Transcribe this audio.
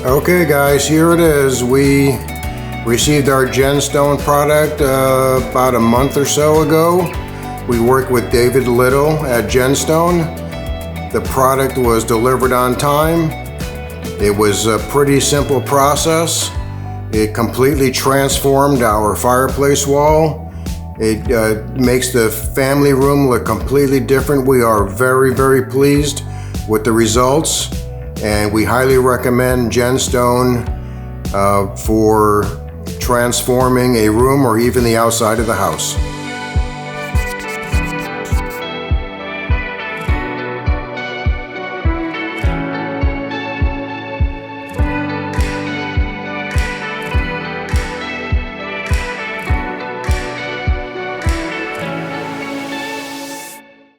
Okay guys, here it is. We received our GenStone product about a month or so ago. We worked with David Little at GenStone. The product was delivered on time. It was a pretty simple process. It completely transformed our fireplace wall. It makes the family room look completely different. We are very, very pleased with the results, and we highly recommend GenStone for transforming a room or even the outside of the house.